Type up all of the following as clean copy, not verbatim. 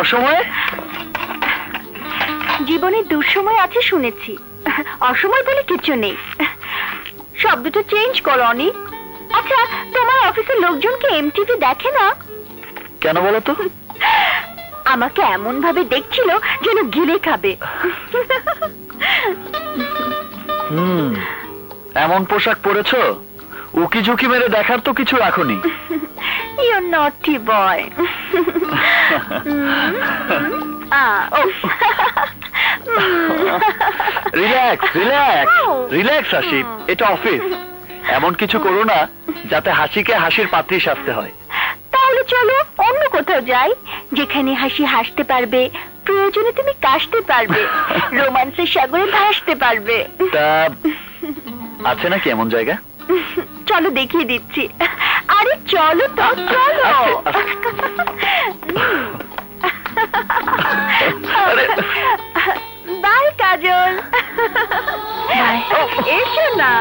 অসময়ে? জীবনে দুঃসময় আছে শুনেছি, অসময় বলে কিছু নেই। শব্দটা চেঞ্জ করো অনি। আচ্ছা, তোমার অফিসের লোকজন কি এমটিভি দেখে না? কেন বলো তো? আমাকে এমন ভাবে দেখছিল যেন গিলে খাবে। এমন পোশাক পরেছো, উকি ঝুঁকি মেরে দেখার তো কিছু রাখোনি। ইউ নটি বয়। রিল্যাক্স রিল্যাক্স রিল্যাক্স হাসি, এটা অফিস। এমন কিছু করো না যাতে হাসিকে হাসির পাত্রী সাজতে হয়। তাহলে চলো অন্য কোথাও যাই, যেখানে হাসি হাসতে পারবে, প্রয়োজনে তুমি কাশতে পারবে, রোমান্সের সাগরে ভাসতে পারবে। তা আছে নাকি এমন জায়গা? চলো দেখিয়ে দিচ্ছি। আরে চলো তো, চলো। বাই কাজল। এসো না।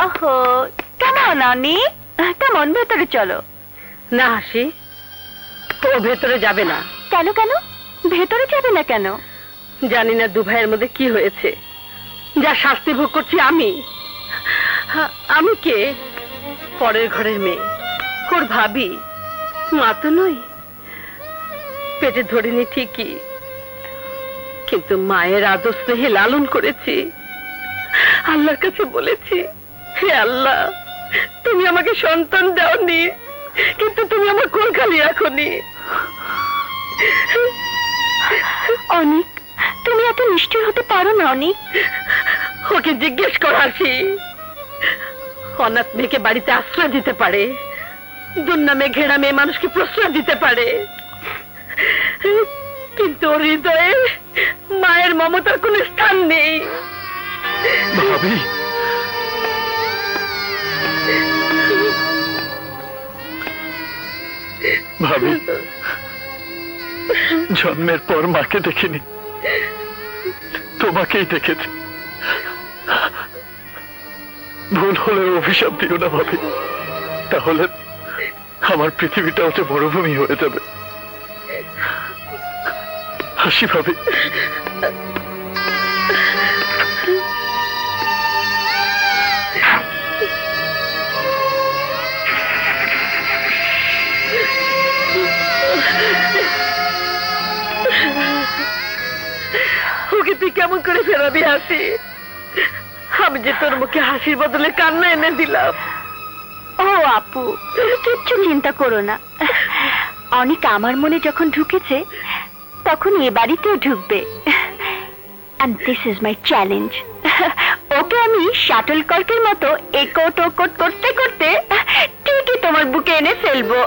ওহো, কেমন অনি? কেমন, ভেতরে চলো। না হাসি, ও ভেতরে যাবে না। কেন কেন ভেতরে যাবে না কেন? জানি না দু ভাইয়ের মধ্যে কি হয়েছে, যা শাস্তি ভোগ করছি আমি। আমি কে? পরের ঘরের মেয়ে, ওর ভাবি, মা তো নই। পেটে ধরিনি ঠিকই, কিন্তু মায়ের আদর স্নেহে লালন করেছি। আল্লাহর কাছে বলেছি, হে আল্লাহ, তুমি আমাকে সন্তান দাওনি, কিন্তু তুমি আমার কোল খালি রাখোনি। অনিক, তুমি এত নিষ্ঠুর হতে পারো না অনিক। ওকে জিজ্ঞেস কর হাসি, অনাথ মেয়েকে বাড়িতে আশ্রয় দিতে পারে, দুর্নামে ঘেরা মেয়ে মানুষকে প্রশ্রয় দিতে পারে, কিন্তু ওর হৃদয়ে মায়ের মমতার কোন স্থান নেই। ভাবি, ভাবি, জন্মের পর মাকে দেখিনি, তোমাকেই দেখেছি। ভুল হলে অভিশাপ দিও না ভাবি, তাহলে আমার পৃথিবীটা হচ্ছে মরুভূমি হয়ে যাবে। হাসি ভাবি, ওকে তুই কেমন করে ফেরাবি হাসি? আমি যে তোর মুখে হাসির বদলে কান্না এনে দিলাম। ও আপু, তুমি কিচ্ছু চিন্তা করো না। অনেক আমার মনে যখন ঢুকেছে, তখন এ বাড়িতেও ঢুকবে। And this is my challenge. ওকে আমি শাটল কর্কের মতো একট ওকট করতে করতে ঠিকই তোমার বুকে এনে ফেলবো।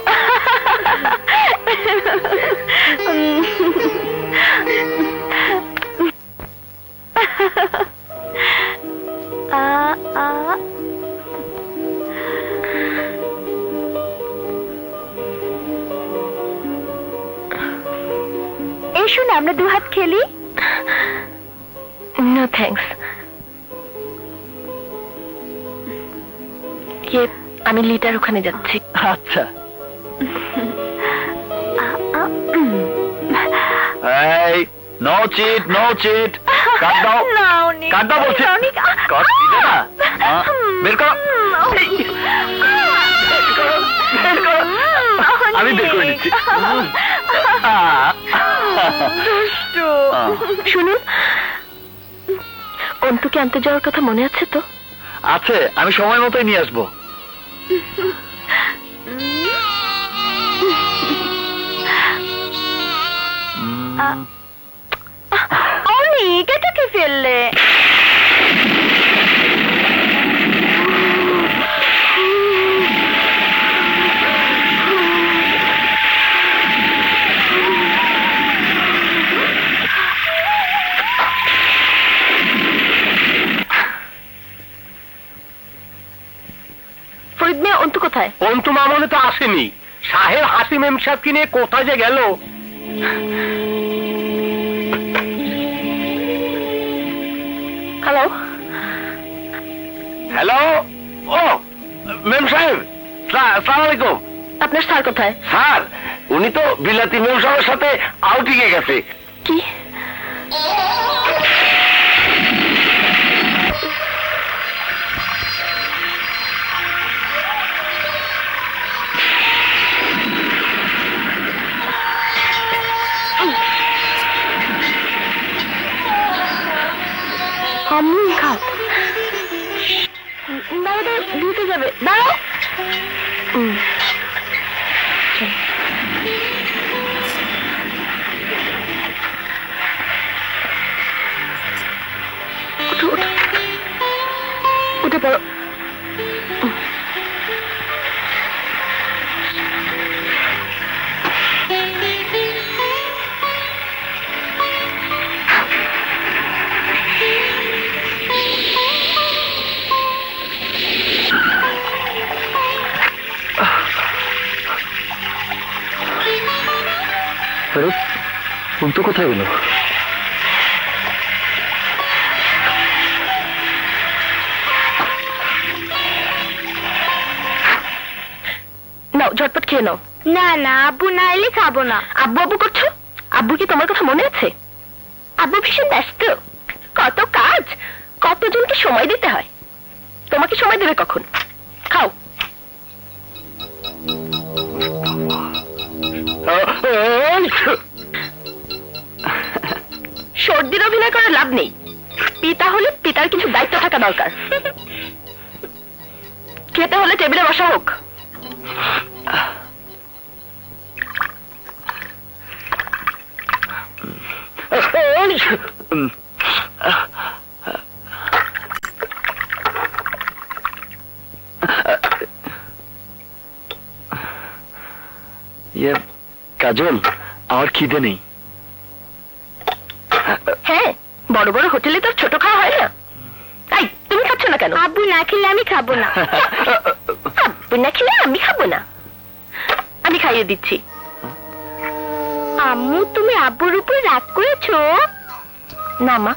এসো না, আমরা দুহাত খেলি। No thanks. আমি লিটার ওখানে যাচ্ছি। আচ্ছা। এই নো চিট, নো চিট। কাট দাও, কাট দাও বলছি। কাট দিবে না, বের করো। আমি বের করে নিচ্ছি। শুনুন, অন্তুকে আনতে যাওয়ার কথা মনে আছে তো? আছে, আমি সময় মতোই নিয়ে আসবো। অনেক, এটা কি ফেললে? এখনো তো আসেনি। সাহেব হাসিম এম সাহেবকে নিয়ে কোথায় যে গেল। হ্যালো হ্যালো, ও মেম সাহেব, সালাম আলাইকুম। আপনার স্যার কোথায়? স্যার, উনি তো বিলাতি মেম সাহেবের সাথে আউটিংয়ে গেছে। কি? আমি খাও। দাঁড়া, দিতে যাবে, দাঁড়াও। উঠে পড়ো। ফোন তো কোথায় গেল? নাও, ঝটপট খেয়ে নাও। না না, আব্বু না এলে খাবো না। আব্বু আব্বু করছো? আব্বু কি তোমার কথা মনে আছে? আব্বু ভীষণ ব্যস্ত, কত কাজ, কতজনকে সময় দিতে হয়। তোমাকে সময় দেবে কখন? খাও। সর্দির অভিনয় করে লাভ নেই। পিতা হলে পিতার কিছু দায়িত্ব থাকা দরকার। খেতে হলে টেবিলে বসা হোক। কাজল, আমার খিদে নেই। হ্যাঁ, বড় বড় হোটেলে তো ছোট খাওয়া হয় না। তাই তুমি খাচ্ছ না কেন? আব্বু না খেলে আমি খাবো না। আব্বু না খেলে আমি খাবো না। আমি খাইয়ে দিচ্ছি। আম্মু, তুমি আব্বুর উপর রাগ করেছো? না মা,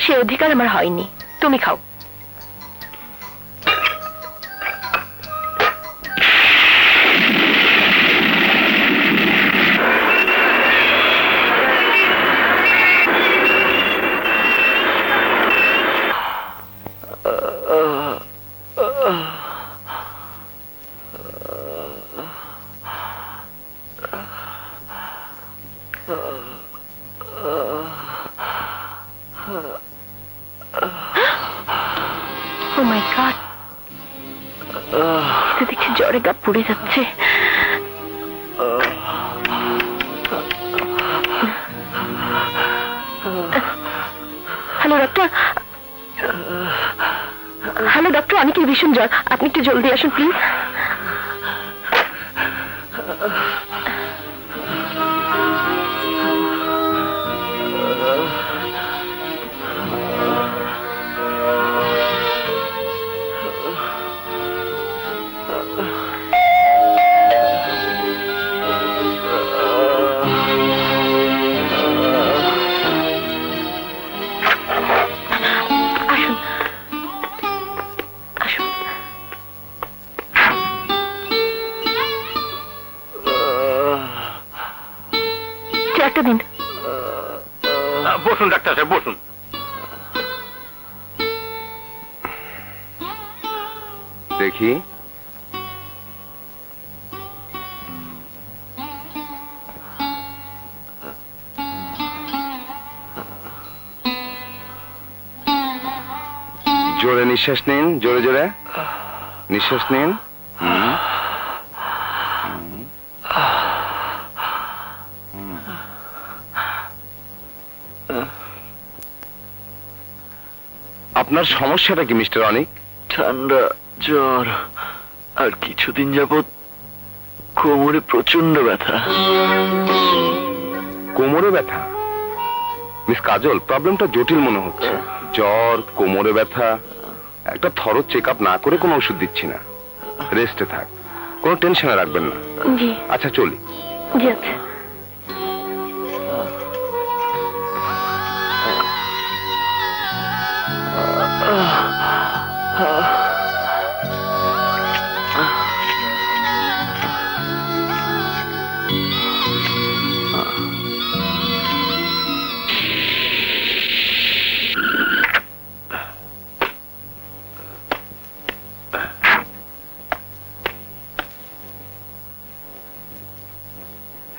সে অধিকার আমার হয়নি। তুমি খাও। Oh my God! এটা দেখছি জ্বরে গা পুড়ে যাচ্ছে। Hello doctor. হ্যালো ডক্টর, অনেকের ভীষণ জ্বর, আপনি একটু জলদি আসুন প্লিজ। একটা দিন। বসুন ডাক্তার সাহেব, বসুন। দেখি, জোরে নিঃশ্বাস নিন, জোরে জোরে নিঃশ্বাস নিন। আপনার সমস্যাটা কি মিস্টার অনিক? ঠান্ডা, জ্বর, আর কিছুদিন যাবৎ কোমরে প্রচন্ড ব্যথা। কোমরে ব্যথা? মিস কাজল, প্রবলেমটা জটিল মনে হচ্ছে। জ্বর, কোমরে ব্যথা, একটা থরো চেক আপ না করে কোনো ওষুধ দিচ্ছি না, রেস্টে থাক। কোনো টেনশনে রাখবেন না। জি আচ্ছা চলি। জি আচ্ছা।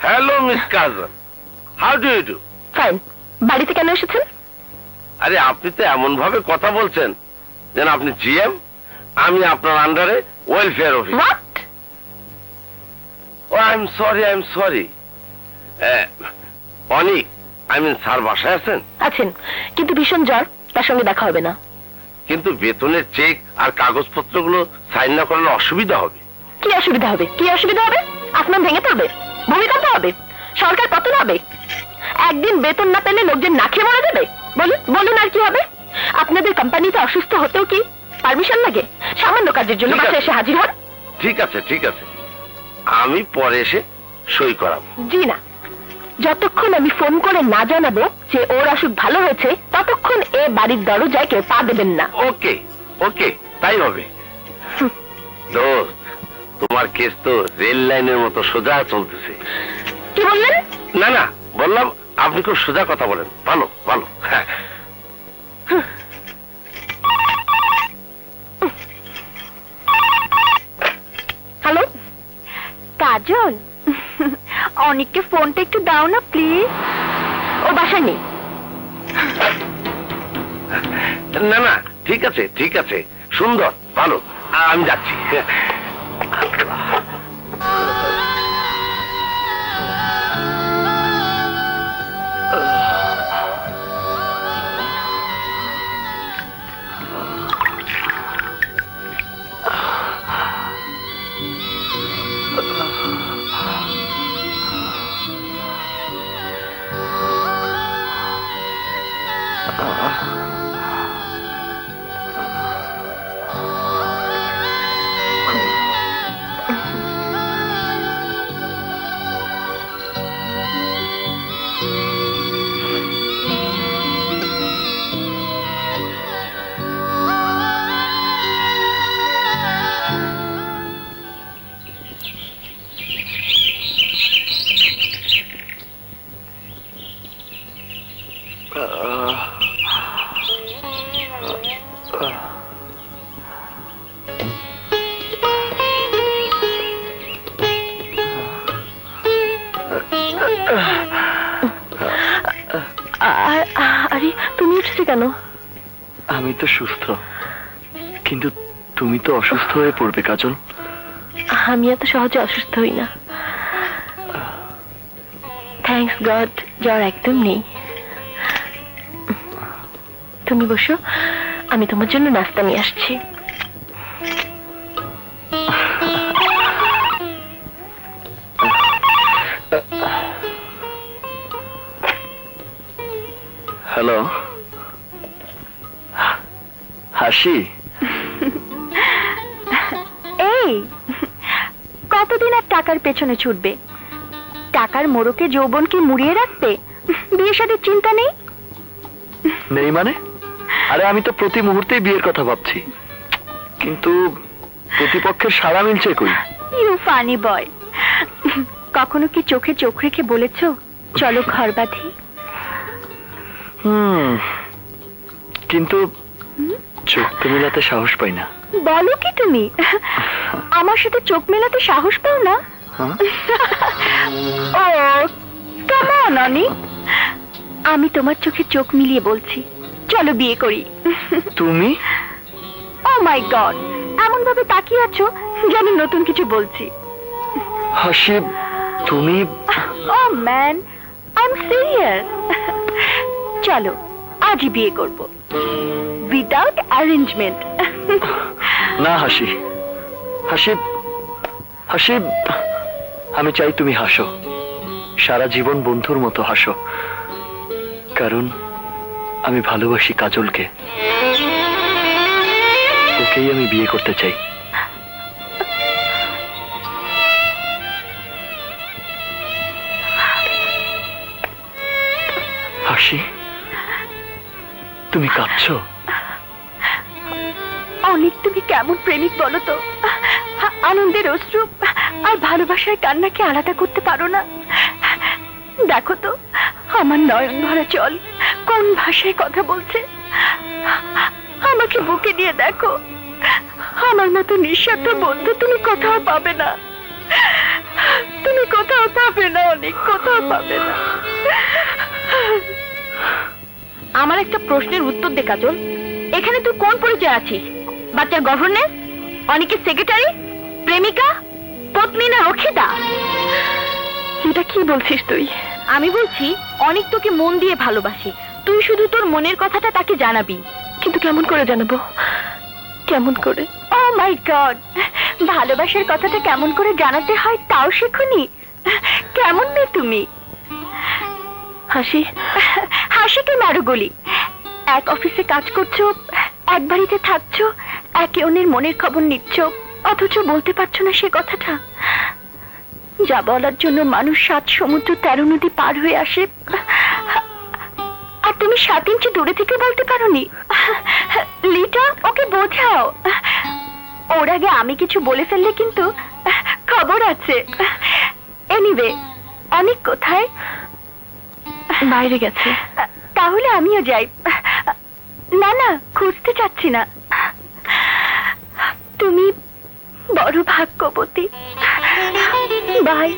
Hello miss Kajal, how do you do? Fine. বাড়িতে কেন এসেছেন? আরে আপনি তো এমন ভাবে কথা বলছেন যেন আপনি জিএম, আমি আপনার আন্ডারে welfare office. What? Oh I am sorry. Anik, I mean sir বাসায় আছেন? আছেন, কিন্তু ভীষণ জ্বর, তার সঙ্গে দেখা হবে না। কিন্তু বেতনের চেক আর কাগজপত্রগুলো সাইন না করলে অসুবিধা হবে। কি অসুবিধা হবে? কি অসুবিধা হবে? আসমান ভেঙে পড়বে? ভূমিকম্প হবে? সরকার পতন হবে? একদিন বেতন না পেলে লোকজন না খেয়ে মারা যাবে? বলুন বলুন, আর কি হবে? আপনাদের কোম্পানিতে অসুস্থ হতেও কি পারমিশন লাগে? সামান্য কাজের জন্য ঠিক আছে। বাসায় এসে হাজির হন। ঠিক আছে, আমি পরে এসে সই করাবো। জি না, যতক্ষণ আমি ফোন করে না জানাবো যে ওর অসুখ ভালো হয়েছে, ততক্ষণ এ বাড়ির দরজায় কেউ পা দেবেন না। ওকে, তাই হবে। দোস্ত, তোমার কেস তো রেল লাইনের মতো সোজা চলতেছে। কি বললেন? না, বললাম আপনি খুব সোজা কথা বলেন। ভালো। হ্যাঁ। হ্যালো, কাজল, অনেককে ফোনটা একটু দাও না প্লিজ। ও বাসায় নেই। না, ঠিক আছে, সুন্দর, ভালো, আমি যাচ্ছি। আরে তুমি উঠছে কেন? আমি তো সুস্থ, কিন্তু তুমি তো অসুস্থ হয়ে পড়বে কাজল। আমি এত সহজে অসুস্থ হই না। থ্যাঙ্কস গড, জ্বর একদম নেই। তুমি বসো, আমি তোমার জন্য নাস্তা নিয়ে আসছি। হ্যালো, হাসি। এই, কতদিন আর টাকার পেছনে ছুটবে? টাকার মোড়কে যৌবনকে মুড়িয়ে রাখবে? বিয়ে শাদীর চিন্তা নেই? নেই মানে? আরে আমি তো প্রতি মুহূর্তেই বিয়ের কথা ভাবছি, কিন্তু প্রতিপক্ষের সাড়া মিলছে কই? ইউ ফানি বয়। কখনো কি চোখে চোখ রেখে বলেছো চলো ঘর বাঁধি? কিন্তু চোখ তো মেলাতে সাহস পাই না। বলো কি তুমি? আমার সাথে চোখ মেলাতে সাহস পাও না? ও কাম অন অনি, আমি তোমার চোখে চোখ মিলিয়ে বলছি চলো বিয়ে করি। তুমি? ও মাই গড, এমন ভাবে তাকিয়ে আছো যেন নতুন কিছু বলছি। হাসি, তুমি? ও ম্যান, আই এম সিরিয়াস। চলো আজই বিয়ে করব, উইদাউট অ্যারেঞ্জমেন্ট। না হাসি, হাসি, আমি চাই তুমি হাসো, সারা জীবন বন্ধুর মতো হাসো, কারণ আমি ভালোবাসি কাজলকে, ওকেই আমি বিয়ে করতে চাই। হাসি, তুমি কাঁদছো? অনেক, তুমি কেমন প্রেমিক বলো তো? আনন্দের অশ্রু আর ভালোবাসার কান্নাকে আলাদা করতে পারো না। দেখো তো আমার নয়ন ভরা জল কোন ভাষায় কথা বলছে। আমাকে বুকে নিয়ে দেখো, আমার মতো নিঃস্বার্থ বন্ধু তুমি কোথাও পাবে না। তুমি কোথাও পাবে না, অনেক কোথাও পাবে না। আমার একটা প্রশ্নের উত্তর দে কাজল, এখানে তুই কোন পরিচয় আছিস? বাচ্চার গভর্নেন্স, অনেকের সেক্রেটারি, প্রেমিকা, পত্নী না রক্ষিতা? এটা কি বলছিস তুই? আমি বলছি অনেক তোকে মন দিয়ে ভালোবাসে, তুই শুধু তোর মনের কথাটা তাকে জানাবি। কিন্তু কেমন করে জানাবো? কেমন করে? ও মাই গড, ভালোবাসার কথাটা কেমন করে জানাতে হয় তাও শেখনি? কেমন মেয়ে তুমি? হাসি, হাসিকে মারো গলি। এক অফিসে কাজ করছো, এক বাড়িতে থাকছো, একে অন্যের মনের খবর নিচ্ছ, অথচ বলতে পারছো না সে কথাটা। যা বলার জন্য মানুষ 7 সমুদ্র 13 নদী পার হয়ে আসে, আর তুমি 7 ইঞ্চি দূরে থেকে বলতে পারোনি। লিটা, ওকে বোঝাও। ওর আগে আমি কিছু বলে ফেললে কিন্তু খবর আছে। এনিওয়ে, অনেক কোথায়? বাইরে গেছে। তাহলে আমিও যাই। না না, খুঁজতে চাচ্ছি না। তুমি বড় ভাগ্যবতী। বাই।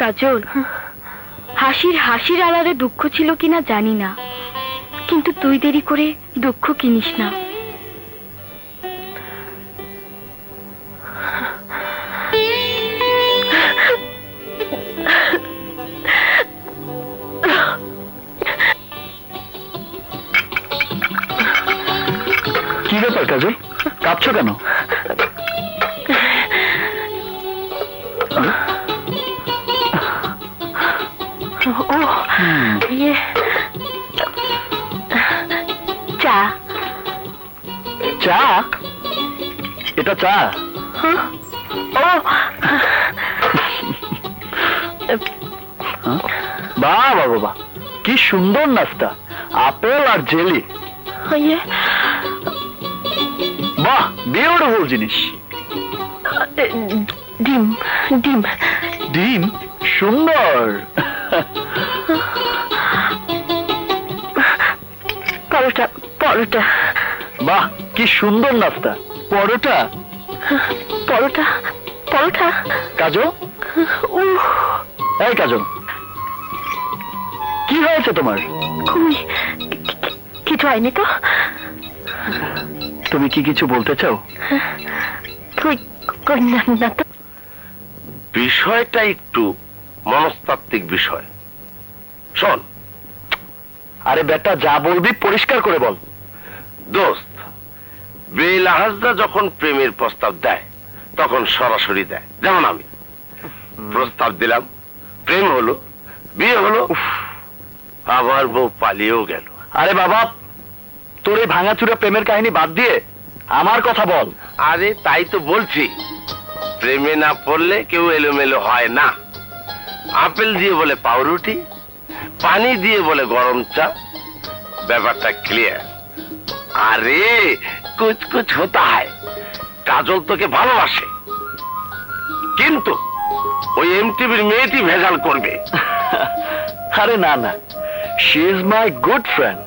কাজল, হাসির আড়ালে দুঃখ ছিল কিনা জানি না, কিন্তু তুই দেরি করে দুঃখ কিনিস না। কি ব্যাপার কাজল, কাঁদছো কেন? ও ইয়ে, চা। চা? এটা চা? ও বাহ বাহ বাহ, কি সুন্দর নাস্তা, আপেল আর জেলি। ইয়ে, বাহ, বিউটিফুল জিনিস। ডিম ডিম। ডিম? সুন্দর। পরোটা পরোটা। বাহ, কি সুন্দর নাস্তা। পরোটা? পরোটা পরোটা। কাজল, এই কাজল, কি হয়েছে তোমার? কিছু হয়নি তো। তুমি কি কিছু বলতে চাও? না তো। বিষয়টা একটু মনস্তাত্ত্বিক বিষয়। শোন, আরে বেটা, যা বলবি পরিষ্কার করে বল। দোস্ত, বেলাহাজরা যখন প্রেমের প্রস্তাব দেয় তখন সরাসরি দেয়। যেমন আমি প্রস্তাব দিলাম, প্রেম হলো, বিয়ে হলো, আবার বউ পালিয়েও গেল। আরে বাবা, তোর এই ভাঙাচুরা প্রেমের কাহিনী বাদ দিয়ে আমার কথা বল। আরে তাই তো বলছি, প্রেমে না পড়লে কেউ এলোমেলো হয় না। আপেল দিয়ে বলে পাউরুটি, পানি দিয়ে বলে গরম চা। ব্যাপারটা ক্লিয়ার। আরে কুছ কুছ হতা হয়। কাজল তোকে ভালোবাসে, কিন্তু ওই এমটিভির মেয়েটি ভেজাল করবে। আরে না না, she is my good friend.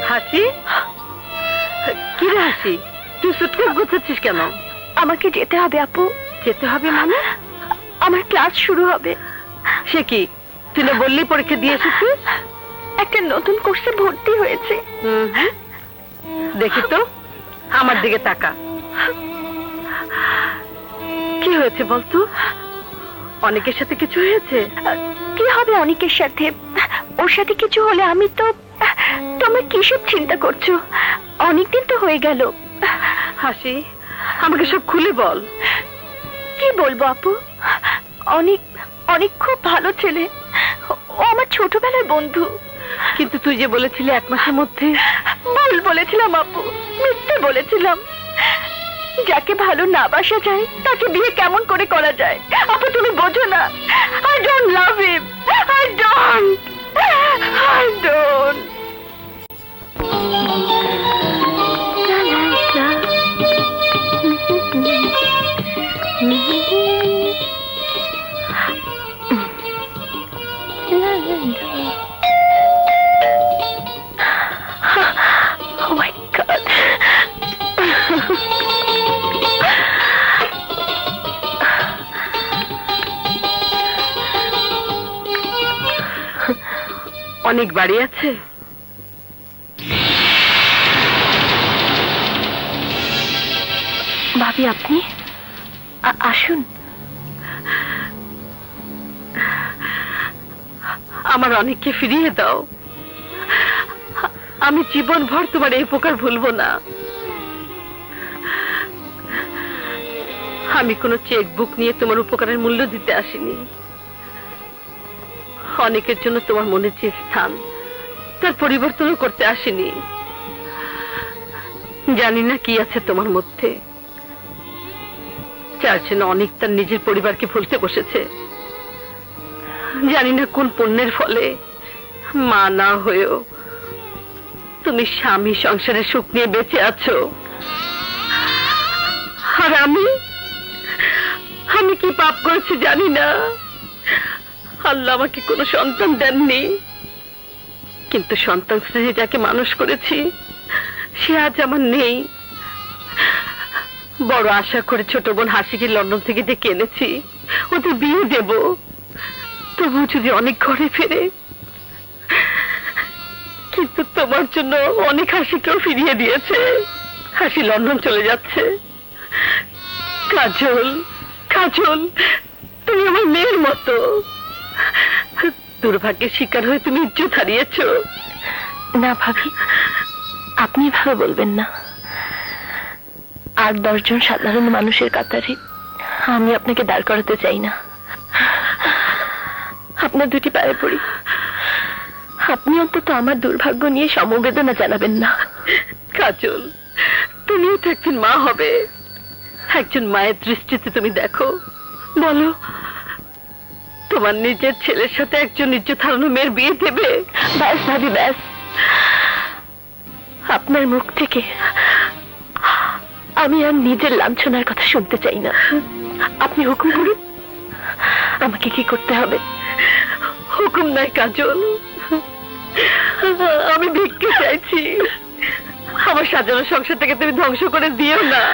হাসি, কি রে হাসি, তুই সুটকেস গোছাচ্ছিস কেন? আমাকে যেতে হবে আপু। যেতে হবে মানে? আমার ক্লাস শুরু হবে। সে কি, তুই না বললি পরীক্ষা দিয়ে এসেছিস? একটা নতুন কোর্সে ভর্তি হয়েছে। দেখি তো, আমার দিকে তাকা। কি হয়েছে বলতো? অনেকের সাথে কিছু হয়েছে? কি হবে অনেকের সাথে? ওর সাথে কিছু হলে আমি তো। তোমরা কিসব চিন্তা করছো? অনেকদিন তো হয়ে গেল। হাসি, আমাকে সব খুলে বল। কি বলবো আপু, অনেক অনেক খুব ভালো ছেলে। ও আমার ছোটবেলার বন্ধু। কিন্তু তুই যে বলেছিলি 1 মাসের মধ্যে। ভুল বলেছিলাম আপু, মিথ্যে বলেছিলাম। যাকে ভালো না বাসা যায় তাকে বিয়ে কেমন করে করা যায়? আপু তুমি বোঝো না, I don't love him, I don't. Oh my God. অনেক বাড়ি আছে? ভাবি আপনি আসুন। আমার অনেককে ফিরিয়ে দাও। আমি জীবনভর তোমার এই উপকার ভুলবো না। আমি কোনো চেক বুক নিয়ে তোমার উপকারের মূল্য দিতে আসিনি। অনেকের জন্য তোমার মনে যে স্থান, তার পরিবর্তনও করতে আসিনি। জানি না কি আছে তোমার মধ্যে, যার জন্য অনেক তার নিজের পরিবারকে ভুলতে বসেছে। জানি না কোন পুণ্যের ফলে মা না হয়েও তুমি স্বামী সংসারের সুখ নিয়ে বেঁচে আছো। আর আমি কি পাপ করেছি জানি না। আল্লাহ আমাকে কোনো সন্তান দেননি, কিন্তু সন্তান স্নেহে যাকে মানুষ করেছি সে আজ আমার নেই। বড় আশা করে ছোট বোন হাসিকে লন্ডন থেকে ডেকে এনেছি, ওদের বিয়ে দেব। তবু যদি অনেক ঘরে ফেরে, কিন্তু তোমার জন্য অনেক হাসিকেও ফিরিয়ে দিয়েছে। হাসি লন্ডন চলে যাচ্ছে। কাজল, কাজল, তুমি আমার মেয়ের মতো। দুর্ভাগ্যের শিকার হয়ে তুমি ইজ্জত হারিয়েছো। না ভাবি, আপনি ভাবে বলবেন না। 8-10 জন সাধারণ মানুষের কাতারে আমি আপনাকে দাঁড় করাতে চাই না। আপনার দুটি পায়ে পড়ি, আপনি অন্তত আমার দুর্ভাগ্য নিয়ে সমবেদনা জানাবেন না। কাজল, তুমিও তো একদিন মা হবে। একজন মায়ের দৃষ্টিতে তুমি দেখো, বলো তোমার নিজের ছেলের সাথে একজন ইজ্জত হারানো মেয়ের বিয়ে দেবে? ব্যাস ভাবি ব্যাস, আপনার মুখ থেকে আমি আর নিজের লাঞ্ছনার কথা শুনতে চাই না। আপনি হুকুম করুন, আমাকে কি করতে হবে? হুকুম নাই কাজল, আমি ভিক্ষে চাইছি। আমার সাজানো সংসার থেকে তুমি ধ্বংস করে দিও না।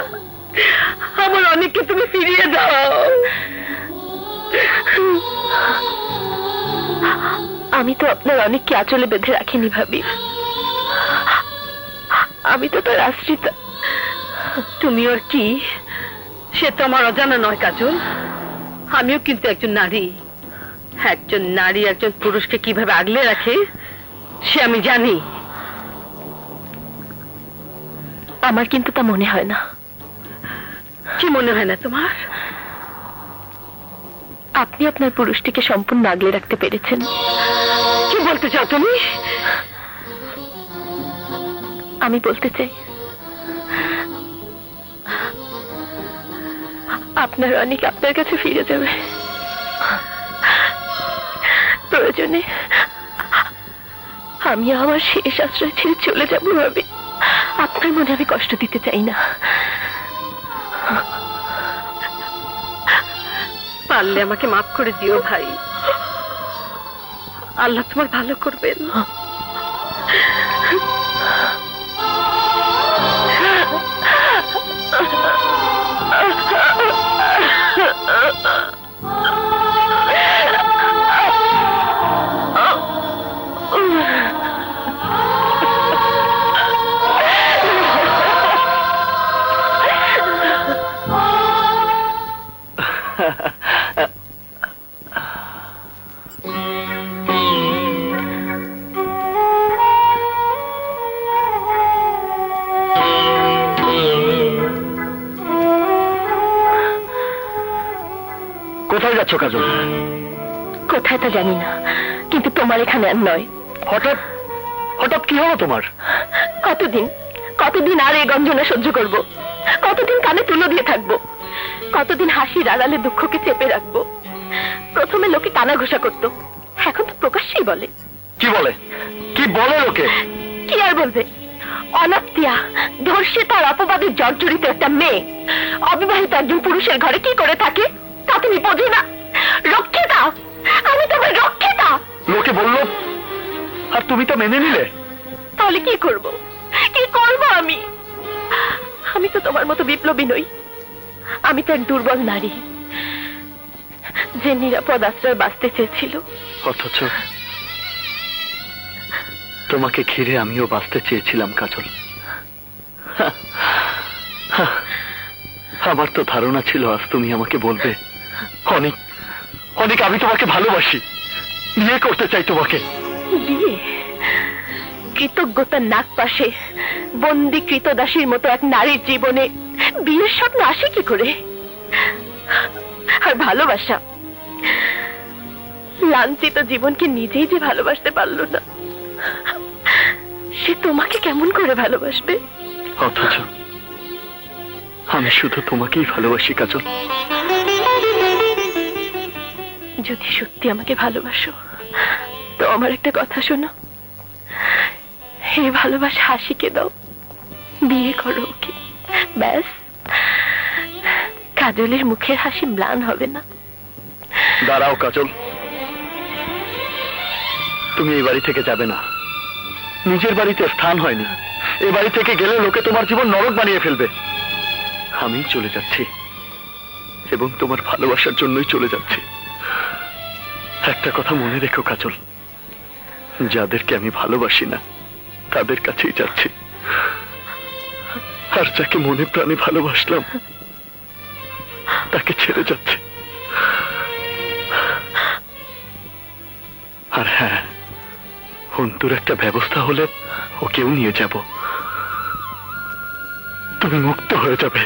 আমার অনেককে তুমি ফিরিয়ে দাও। আমি তো আপনার অনেককে আঁচলে বেঁধে রাখিনি ভাবি, আমি তো তার আশ্রিতা। তুমি ওর কি সে তো আমার অজানা নয় কাজল। আমিও কিন্তু একজন নারী। একজন নারী একজন পুরুষকে কিভাবে আগলে রাখে সে আমি জানি। আমার কিন্তু তা মনে হয় না। কি মনে হয় না তোমার? আপনি আপনার পুরুষটিকে সম্পূর্ণ আগলে রাখতে পেরেছেন। কি বলতে চাও তুমি? আমি বলতে চাই আপনার অনেক আপনার কাছে ফিরে যাবে। প্রয়োজনে আমি আমার শেষ আশ্রয় ছেড়ে চলে যাবো ভাবি। আপনার মনে আমি কষ্ট দিতে চাই না। পারলে আমাকে মাফ করে দিও ভাই। আল্লাহ তোমার ভালো করবেন। কোথায় যাচ্ছ কাজল? কোথায় তা জানি না, কিন্তু তোমার এখানে আর নয়। হঠাৎ হঠাৎ কি হলো তোমার? কতদিন কতদিন আর এই গঞ্জনা সহ্য করব? কতদিন কানে তুলো দিয়ে থাকবো? কতদিন হাসির আড়ালে দুঃখকে চেপে রাখবো? প্রথমে লোকে কানা ঘোষা করতো, এখন তো প্রকাশ্যেই বলে। কি বলে? কি বলে লোকে? কি আর বলবে? অনাত্মীয়া, ধর্ষিতার অপবাদে জর্জরিত একটা মেয়ে অবিবাহিত একজন পুরুষের ঘরে কি করে থাকে তা তুমি বোঝো না? রক্ষিতা, আমি তোমার রক্ষিতা। লোকে বললো আর তুমি তো মেনে নিলে। তাহলে কি করব? কি করব আমি? আমি তো তোমার মতো বিপ্লবী নই। আমি তো এক দুর্বল নারী, যে নিরাপদ আশ্রয় বাঁচতে চেয়েছিল। অথচ তোমাকে ঘিরে আমিও বাঁচতে চেয়েছিলাম কাজল। আমার তো ধারণা ছিল আজ তুমি আমাকে বলবে, অনেক অনেক আমি তোমাকে ভালোবাসি, বিয়ে করতে চাই তোমাকে। বিয়ে? কৃতজ্ঞতার নাক পাশে বন্দি কৃতদাসীর মতো এক নারীর জীবনে বিয়ের স্বপ্ন আসে কি করে? আর ভালোবাসা, লাঞ্ছিত জীবনকে নিজেই যে ভালোবাসতে পারলো না, সে তোমাকে কেমন করে ভালোবাসবে? অথচ আমি শুধু তোমাকেই ভালোবাসি কাজল। যদি সত্যি আমাকে ভালোবাসো তো আমার একটা কথা শোনো, এই ভালোবাসা হাসিকে দাও, বিয়ে করো ওকে, ব্যাস কাজলের মুখের হাসি ম্লান হবে না। দাঁড়াও কাজল, তুমি এই বাড়ি থেকে যাবে না। নিজের বাড়িতে স্থান হয়নি, এই বাড়ি থেকে গেলে লোকে তোমার জীবন নরক বানিয়ে ফেলবে। আমি চলে যাচ্ছি এবং তোমার ভালোবাসার জন্যই চলে যাচ্ছি। একটা কথা মনে রেখো কাজল, যাদেরকে আমি ভালোবাসি না তাদের কাছেই যাচ্ছি, আর যাকে মনে প্রাণে ভালোবাসলাম তাকে ছেড়ে যাচ্ছে। আর হ্যাঁ, অন্তুর একটা ব্যবস্থা হলে ওকেও নিয়ে যাব, তুমি মুক্ত হয়ে যাবে।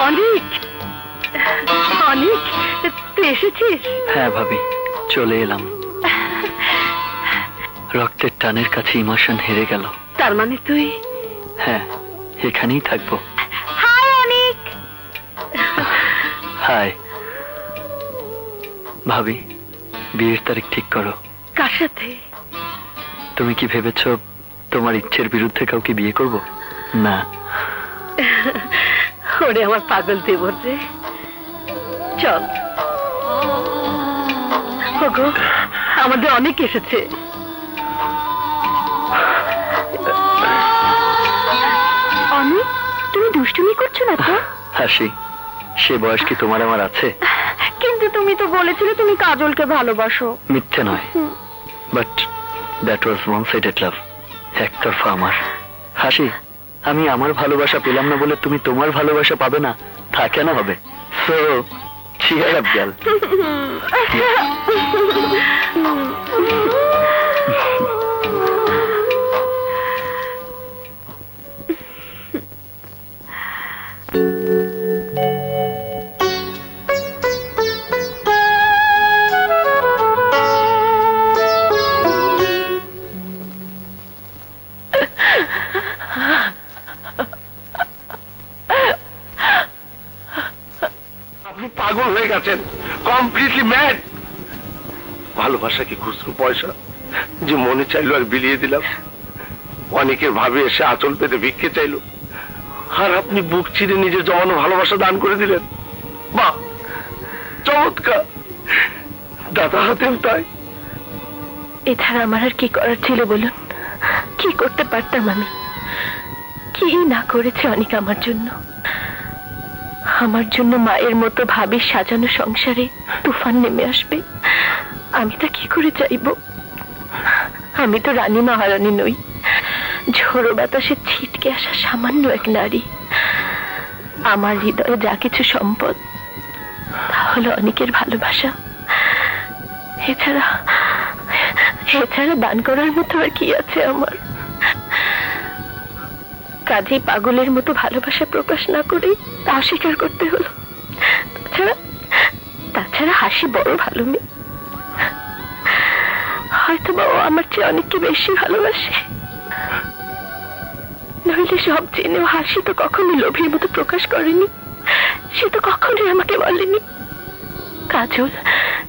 অনেক অনেক, তুই এসেছিস? হ্যাঁ ভাবি, চলে এলাম। রক্তের টানের কাছে ইমোশন হেরে গেল। তার মানে তুই? হ্যাঁ, এখানেই থাকবো। হাই অনিক। হাই ভাবি, বিয়ের তারিখ ঠিক করো। কার সাথে? তুমি কি ভেবেছো তোমার ইচ্ছের বিরুদ্ধে কাউকে বিয়ে করব? না। ওরে আমার পাগল দেবর রে, চল। ওগো, আমাদের অনেক এসেছে। অনিক, তুমি দুষ্টুমি করছো না তো? হাসি, সে বয়স কি তোমার আমার আছে? কিন্তু তুমি তো বলেছিলে তুমি কাজলকে ভালোবাসো। মিথ্যে নয়, but that was one sided love, একতরফা আমার। হাসি, আমি আমার ভালোবাসা পেলাম না বলে তুমি তোমার ভালোবাসা পাবে না, তা কেন হবে? So cheer up girl. আপনি পাগল হয়ে গেছেন, কমপ্লিটলি ম্যাড। ভালোবাসা কি খুচরো পয়সা যে মনে চাইলো আর বিলিয়ে দিলাম? অনেকের ভাবে এসে আঁচল পেতে ভিক্ষে চাইলো, আর আপনি বুক চিরে নিজের জমানো ভালোবাসা দান করে দিলেন। বাহ, চমৎকার। দাদা হাতেও তাই। এছাড়া আমার আর কি করার ছিল বলুন? কি করতে পারতাম আমি? কি না করেছে অনেক আমার জন্য। আমার জন্য মায়ের মতো ভাবির সাজানো সংসারে তুফান নেমে আসবে, আমি তা কি করে চাইব? আমি তো রানী মহারানী নই, ঝোড়ো বাতাসে ছিটকে আসা সামান্য এক নারী। আমার হৃদয়ে যা কিছু সম্পদ তা হলো অনেকের ভালোবাসা। এছাড়া দান করার মতো আর কি আছে আমার? কাজেই পাগলের মতো ভালোবাসা প্রকাশ না করে তা স্বীকার করতে হলো। তাছাড়া হাসি বড় ভালো মেয়ে, হয়তো বা ও আমার চেয়ে অনেককে বেশি ভালোবাসে। নইলে সব জেনেও হাসি তো কখনো লোভের মতো প্রকাশ করেনি, সে তো কখনোই আমাকে বলেনি কাজল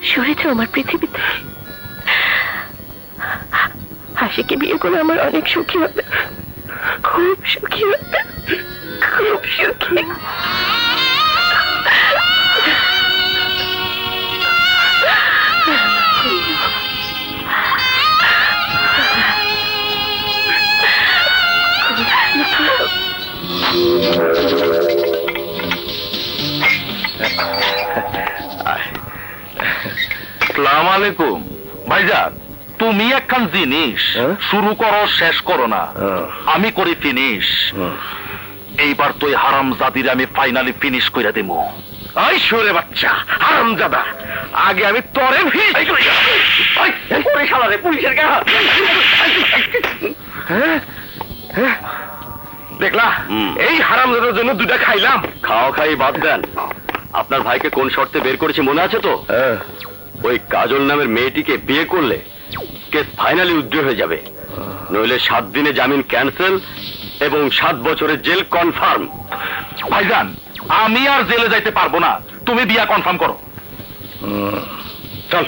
সরেছে আমার পৃথিবীতে। হাসিকে বিয়ে করে আমার অনেক সুখী হবে, খুব সুখী হবে, খুব সুখী। আসসালামু আলাইকুম ভাইজান। তুমি একখান জিনিস শুরু করো শেষ করো না, আমি করি ফিনিশ। এইবার তুই হারাম জাদির আমি ফাইনালি ফিনিশ করে দেব। আই সরে বাচ্চা হারামজাদা, আগে আমি তরে পুলিশের দেখলা এই হারামজাদার জন্য দুটা খাইলাম। খাও খাই বাদ দেন, আপনার ভাইকে কোন শর্তে বের করেছে মনে আছে তো? ওই কাজল নামের মেয়েটিকে বিয়ে করলে কেস ফাইনালি উইথড্র হয়ে যাবে, নইলে 7 দিনে জামিন ক্যান্সেল এবং 7 বছরের জেল কনফার্ম। ভাইজান আমি আর জেলে যাইতে পারবো না, তুমি বিয়া কনফার্ম করো। চল।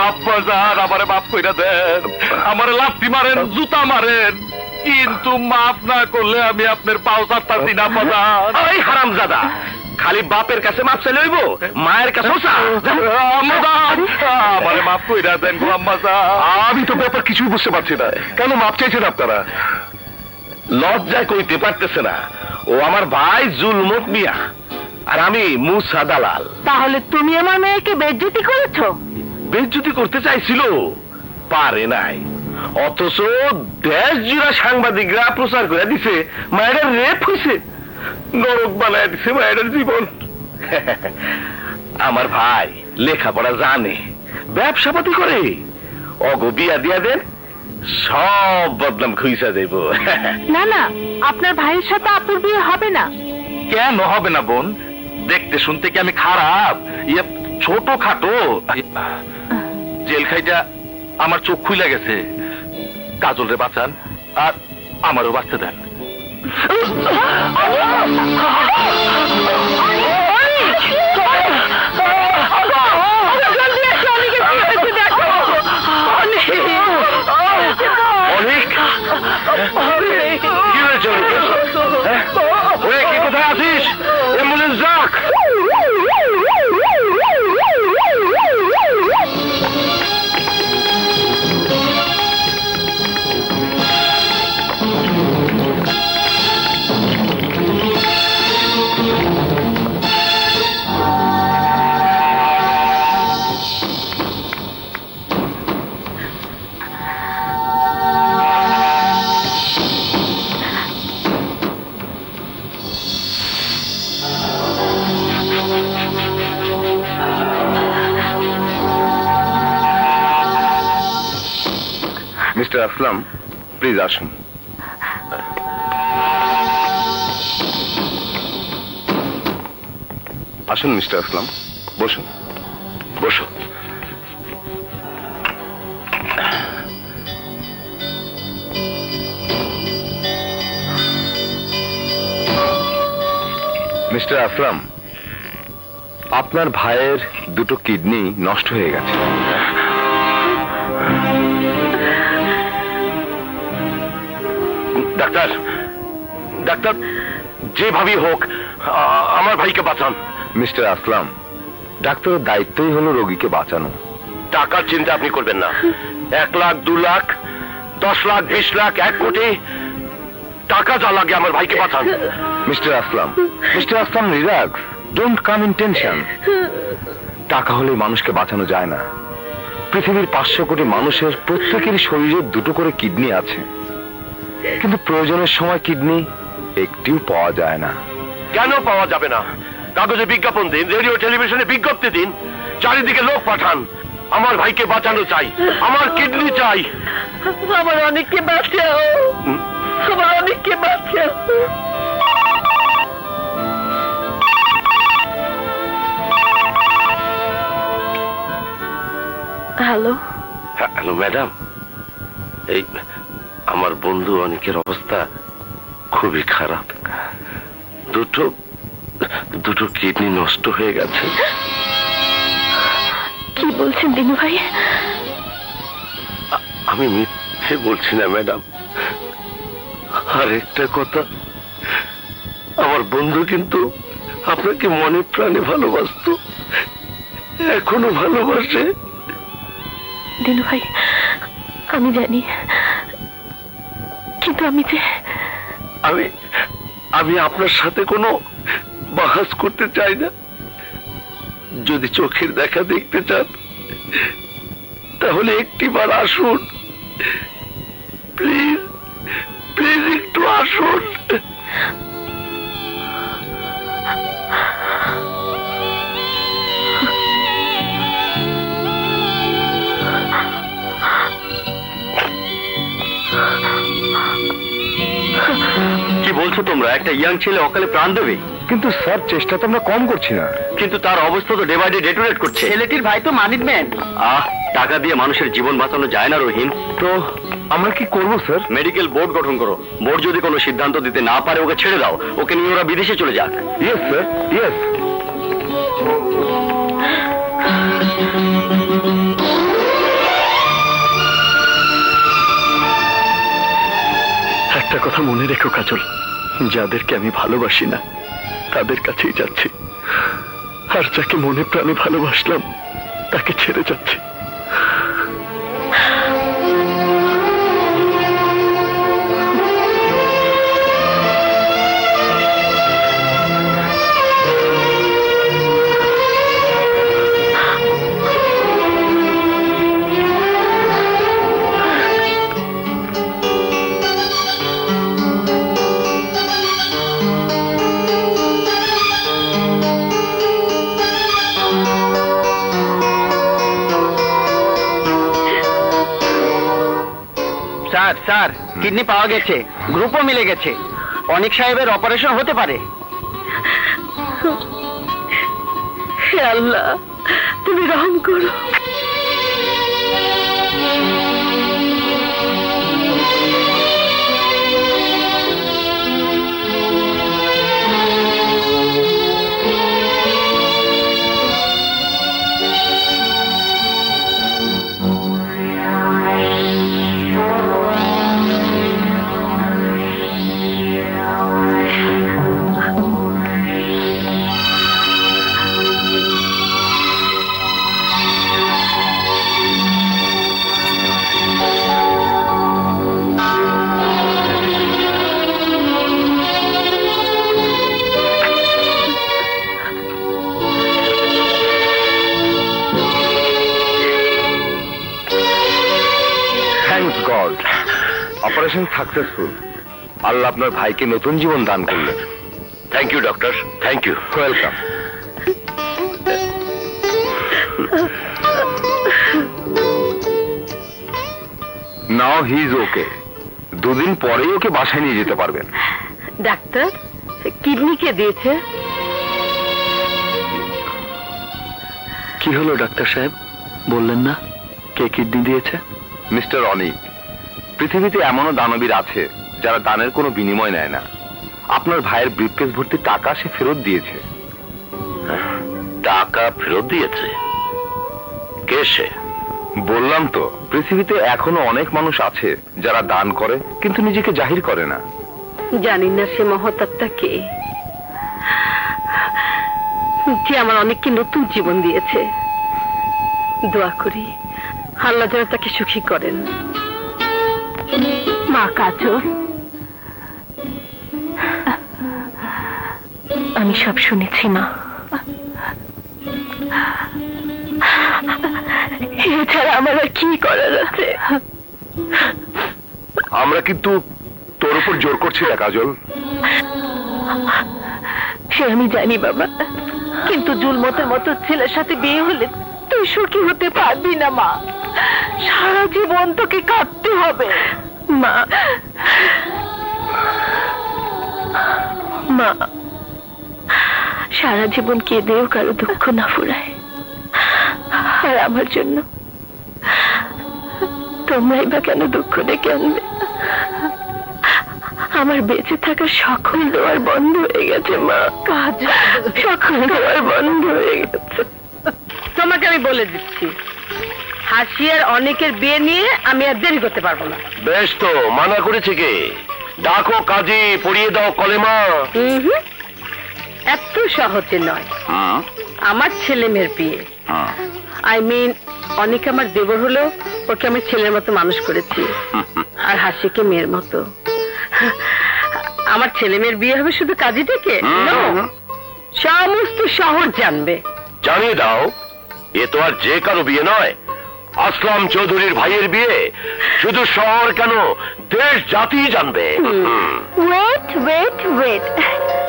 আব্বাজান আমারে মাফ কইরা দেন, আমারে লাথি মারেন জুতা মারেন, কিন্তু মাফ না করলে আমি আপনার পাও চাটতাছি না আব্বাজান। ওই হারামজাদা খালি বাপের কাছে মাপ চাইলে হইব, মায়ের কাছে আমারে মাফ কইরা দেন গো আম্মাজান। আমি তো ব্যাপার কিছুই বুঝতে পারছি না, কেন মাপ চাইছেন আপনারা? লজ্জায় কইতে পারতেছে না, ও আমার ভাই জুলমত মিয়া আর আমি মুসা দালাল। তাহলে তুমি আমার মেয়েকে বেজ্জতি করেছো? বেজ্জতি করতে চাইছিল, পারে নাই, অথচ দেশ জুড়া সাংবাদিকরা প্রচার করে দিছে মায়ের রেপ হয়েছে, নরক বানায় দিছে মায়ের জীবন। আমার ভাই লেখাপড়া জানে, ব্যবসাপাতি করে, অগো বিয়া দিয়া দেন, সব বদনাম খুইসা দেব। না না, আপনার ভাইয়ের সাথে আপুর বিয়ে হবে না। কেন হবে না বোন? দেখতে শুনতে কি আমি খারাপ? ইয়ে ছোট খাটো জেল খাইটা আমার চোখ খুলে গেছে। কাজল রে বাঁচান আর আমারও বাঁচতে দেন। কোথায় আছিস? অ্যাম্বুলেন্স ডাক। মিস্টার আসলাম, প্লিজ আসুন। আসুন মিস্টার আসলাম, বসুন। বসো। মিস্টার আসলাম, আপনার ভাইয়ের 2টো কিডনি নষ্ট হয়ে গেছে। ডাক্তার, ডাক্তার যেভাবেই হোক আমার ভাইকে বাঁচান। মিস্টার আসলাম, ডাক্তারের দায়িত্বই হলো রোগীকে বাঁচানো। টাকার চিন্তা আপনি করবেন না, 1 লাখ 2 লাখ 10 লাখ 20 লাখ 1 কোটি টাকা যা লাগে আমার ভাইকে বাঁচান। Mister Aslam, relax, don't come in tension. টাকা হলে মানুষকে বাঁচানো যায় না। পৃথিবীর 500 কোটি মানুষের প্রত্যেকেরই শরীরে 2টো করে কিডনি আছে, কিন্তু প্রয়োজনের সময় কিডনি একটিও পাওয়া যায় না। কেন পাওয়া যাবে না? কাগজে বিজ্ঞাপন দিন, রেডিও টেলিভিশনে বিজ্ঞপ্তি দিন, চারিদিকে লোক পাঠান, আমার ভাইকে বাঁচানো চাই, আমার কিডনি চাই। আমার অনেককে বাঁচাও, আমার অনেককে বাঁচাও। হ্যালো, হ্যালো ম্যাডাম, এই আমার বন্ধু অনেকের অবস্থা খুবই খারাপ। দুটো কিডনি নষ্ট হয়ে গেছে। কি বলছেন দিনু ভাই? আমি মিথ্যে বলছি না ম্যাডাম। আর একটা কথা, আমার বন্ধু কিন্তু আপনাকে মনে প্রাণে ভালোবাসতো, এখনো ভালোবাসে। দিনু ভাই, আমি জানি, কিন্তু আমি আপনার সাথে কোনো বাহাস করতে চাই না। যদি চোখের দেখা দেখতে চান তাহলে একটিবার আসুন, প্লিজ প্লিজ একটু আসুন। কি বলছো তোমরা? একটা ইয়াং ছেলে অকালে প্রাণ দেবে? কিন্তু স্যার, চেষ্টা তো আমরা কম করছি না। কিন্তু তার অবস্থা তো ডে বাই ডে ডেটোরেট করছে। ছেলেটির ভাই তো ম্যানেজমেন্ট। টাকা দিয়ে মানুষের জীবন বাঁচানো যায় না রহিম। তো আমরা কি করব স্যার? মেডিকেল বোর্ড গঠন করো। বোর্ড যদি কোনো সিদ্ধান্ত দিতে না পারে ওকে ছেড়ে দাও, ওকে নিয়ে ওরা বিদেশে চলে যাক। Yes sir, yes. একটা কথা মনে রেখো কাজল, যাদেরকে আমি ভালোবাসি না তাদের কাছেই যাচ্ছি, আর যাকে মনে প্রাণে ভালোবাসলাম তাকে ছেড়ে যাচ্ছি। স্যার, কিডনি পাওয়া গেছে, গ্রুপও মিলে গেছে, অনেক সাহেবের অপারেশন হতে পারে। হে আল্লাহ, তুমি রহম করো। Thanks God, operation successful. Allah আপনার ভাইকে নতুন জীবন দান করলেন। Thank you doctor, thank you. Welcome. Now he is okay. দুদিন পরেই ওকে বাসায় নিয়ে যেতে পারবেন। ডাক্তার, কিডনি কে দিয়েছে? কি হলো ডাক্তার সাহেব, বললেন না কে কিডনি দিয়েছে? মিস্টার অনিক, পৃথিবীতে এমনও দানবীর আছে যারা দানের কোনো বিনিময় নেয় না। আপনার ভাইয়ের ব্রিফকেস ভর্তি টাকা সে ফেরত দিয়েছে। টাকা ফেরত দিয়েছে? কে সে? বললাম তো, পৃথিবীতে এখনো অনেক মানুষ আছে যারা দান করে কিন্তু নিজেকে জাহির করে না। জানি না সে মহতাত্মা কে, যে আমার অনেককে নতুন জীবন দিয়েছে। দোয়া করি আল্লাহ যেন তাকে সুখী করেন। মা কাজল, আমি সব শুনেছি মা। এছাড়া আমার আর কি করার আছে? আমরা কিন্তু তোর উপর জোর করছি না কাজল। সে আমি জানি বাবা, কিন্তু জুলমতের মতো ছেলের সাথে বিয়ে হলে তুই সুখী হতে পারবি না মা, সারা জীবন তোকে কাঁদতে হবে। মা, মা, সারা জীবন কেঁদেও কারো দুঃখ না ফুরায়, আর আমার জন্য তোমরাই বা কেন দুঃখ ডেকে আনবে? আমার বেঁচে থাকার সকল দোয়ার বন্ধ হয়ে গেছে মা, সকল দোয়ার বন্ধ হয়ে গেছে। তোমাকে আমি বলে দিচ্ছি, হাসি আর অনেকের বিয়ে নিয়ে আমি আর দেরি করতে পারবো না। বেশ তো, মানা করেছে কে? ডাকো কাজী, পড়িয়ে দাও কলেমা। এত সহজে নয়। আমার ছেলে মেয়ের বিয়ে, আই মিন অনেক আমার দেবর হলেও ওকে আমি ছেলের মতো মানুষ করেছি, আর হাসিকে মেয়ের মতো। আমার ছেলে মেয়ের বিয়ে হবে শুধু কাজী থেকে? সমস্ত শহর জানবে। জানিয়ে দাও, এ তো আর যে কারো বিয়ে নয়, আসলাম চৌধুরীর ভাইয়ের বিয়ে। শুধু শহর কেন, দেশ জাতি জানবে। ওয়েট ওয়েট ওয়েট,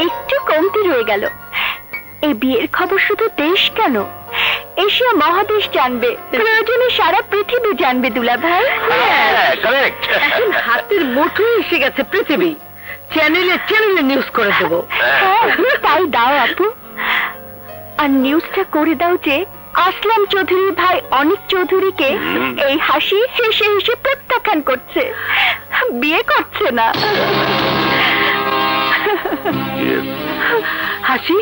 একটু কমতি রয়ে গেল। এই বিয়ের খবর শুধু দেশ কেন, এশিয়া মহাদেশ জানবে, প্রয়োজনে সারা পৃথিবী জানবে দুলা ভাই। কারেক্ট। এখন হাতের মুঠোয় এসে গেছে পৃথিবী, চ্যানেলে চ্যানেলে নিউজ করে দেবো। হ্যাঁ, তাই দাও আপু, আর নিউজটা করে দাও যে আসলাম চৌধুরীর ভাই অনিক চৌধুরীকে এই হাসি হেসে হেসে প্রত্যাখ্যান করছে, বিয়ে করছে না। হাসি,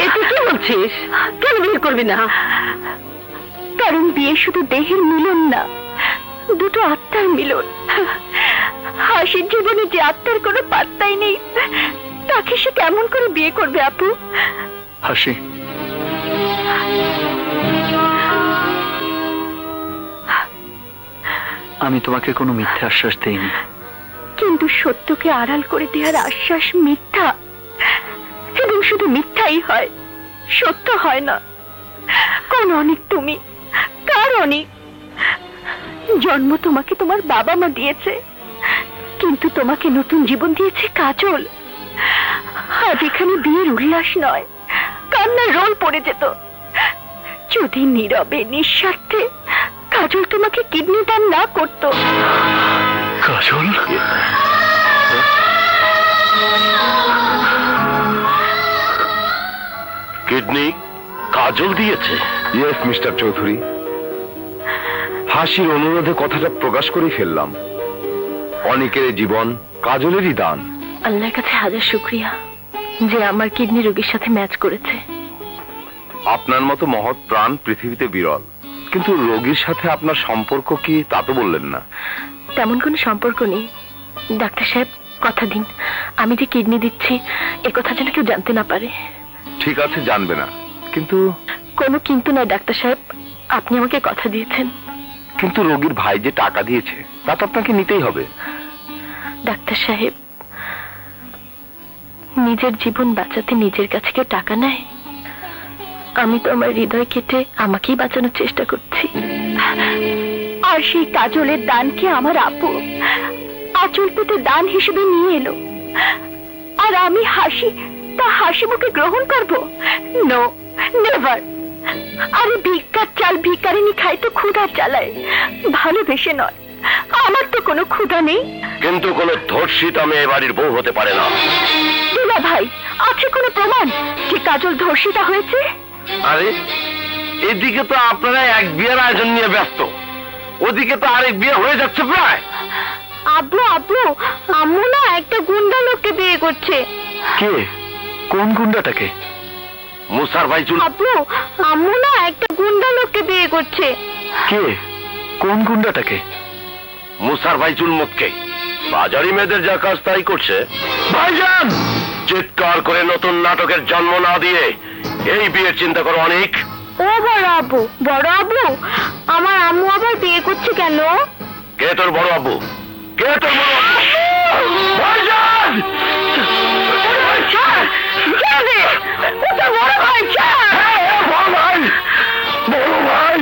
এটা কি বলছিস? কেন বিয়ে করবি না? কারণ বিয়ে শুধু দেহের মিলন না, দুটো আত্মার মিলন। হাসির জীবনে যে আত্মার কোনো পাত্তাই নেই, তাকে সে কেমন করে বিয়ে করবে আপু? হাসি, আমি তোমাকে কোনো মিথ্যা আশ্বাস দেইনি, কিন্তু সত্যকে আড়াল করে দেওয়ার আশ্বাস মিথ্যা, এবং শুধু মিথ্যাই হয়, সত্য হয় না। কোন অনেক তুমি? কার অনেক? জন্ম তোমাকে তোমার বাবা মা দিয়েছে, কিন্তু তোমাকে নতুন জীবন দিয়েছে কাজল। আজ এখানে বিয়ের উল্লাস নয়, কান্নার রোল পড়ে যেত যদি নীরবে নিঃস্বার্থে কাজল তোমাকে কিডনি দান না করতো। কাজল? কিডনি কাজল দিয়েছে? ইয়েস মিস্টার চৌধুরী, হাসির অনুরোধে কথাটা প্রকাশ করে ফেললাম। অনেকের জীবন কাজলেরই দান। আল্লাহর কাছে হাজার শুকরিয়া যে আমার কিডনি রোগীর সাথে ম্যাচ করেছে। আপনার মতো মহৎ প্রাণ পৃথিবীতে বিরল, কিন্তু রোগীর সাথে আপনার সম্পর্ক কি তা তো বললেন না। তেমন কোনো সম্পর্ক নেই। ডাক্তার সাহেব, কথা দিন আমি যে কিডনি দিচ্ছি এ কথা যেন কেউ জানতে না পারে। ঠিক আছে, জানবে না, কিন্তু কোনো কিন্তু নয় ডাক্তার সাহেব, আপনি আমাকে কথা দিয়েছেন। কিন্তু রোগীর ভাই যে টাকা দিয়েছে তা তো আপনাকে নিতেই হবে। ডাক্তার সাহেব, নিজের জীবন বাঁচাতে নিজের কাছে কেউ টাকা নেয়? আমি তো আমার হৃদয় কেটে আমাকেই বাঁচানোর চেষ্টা করছি। আর সেই কাজলের দানকে আমার আপু আঁচল পেতে দান হিসেবে নিয়ে এলো, আর আমি হাসি তা হাসি মুখে গ্রহণ করবো? No, never. আরে ভিক্ষার চাল ভিখারিনী খাই তো ক্ষুধার জ্বালায়, ভালোবেসে নয়। আমার তো কোনো ক্ষুধা নেই। কিন্তু কোন ধর্ষিতা মেয়ে বাড়ির বউ হতে পারে না। দুলা ভাই, আছে কোনো প্রমাণ যে কাজল ধর্ষিতা হয়েছে? আরে, এদিকে তো আপনারা এক বিয়ের আয়োজন নিয়ে ব্যস্ত, ওদিকে তো আরেক বিয়ে হয়ে যাচ্ছে প্রায়। আব্বু আব্বু, আম্মু না একটা গুন্ডা লোককে বিয়ে করছে। কে? কোন গুন্ডাটাকে? মুসার ভাইচুল। আব্বু, আম্মু না একটা গুন্ডা লোককে বিয়ে করছে। কে? কোন গুন্ডাটাকে? মুসার ভাইচুল মতকে। বাজারি মেয়েদের যা কাজ তাই করছে। ভাইজান, চিৎকার করে নতুন নাটকের জন্ম না দিয়ে এই বিয়ের চিন্তা করো অনেক। ও বড় আব্বু, বড় আব্বু, আমার আম্মু আবার বিয়ে করছে কেন? কে তোর বড় আব্বু? কে তোর বড় আব্বু? ভাইজান! বড় ভাই! বড় ভাই!